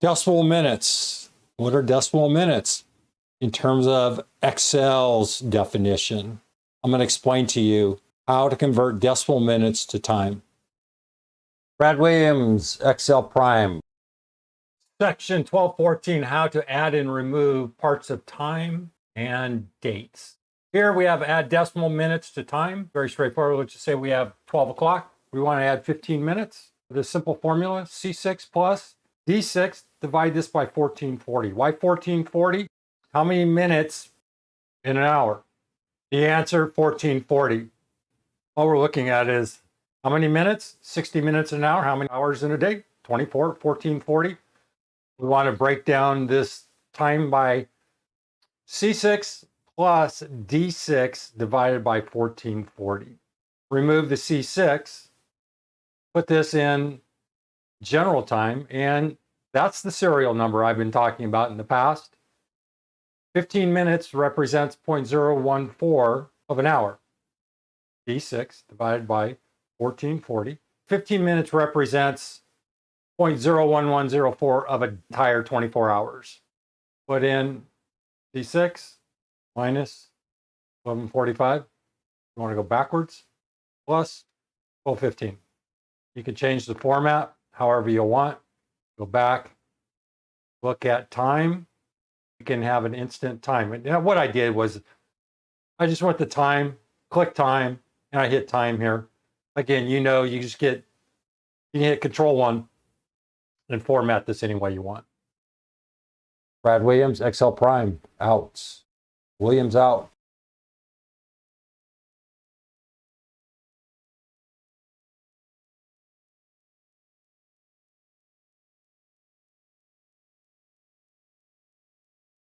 Decimal minutes. What are decimal minutes? In terms of Excel's definition, I'm going to explain to you how to convert decimal minutes to time. Brad Williams, Excel Prime. Section 1214, how to add and remove parts of time and dates. Here we have add decimal minutes to time. Very straightforward. Let's just say we have 12 o'clock. We want to add 15 minutes. The simple formula, C6 plus D6, divide this by 1440. Why 1440? How many minutes in an hour? The answer, 1440. All we're looking at is how many minutes? 60 minutes an hour. How many hours in a day? 24, 1440. We want to break down this time by C6 plus D6 divided by 1440. Remove the C6, put this in general time, and that's the serial number I've been talking about in the past. 15 minutes represents 0.014 of an hour. D6 divided by 1440. 15 minutes represents 0.01104 of an entire 24 hours. Put in D6 minus 1145. You want to go backwards, plus 1215. You can change the format however you want. Go back, look at time. You can have an instant time. And what I did was I just went to time, click time, and I hit time here. Again, you just you can hit Control 1 and format this any way you want. Brad Williams, Excel Prime, out. Williams out.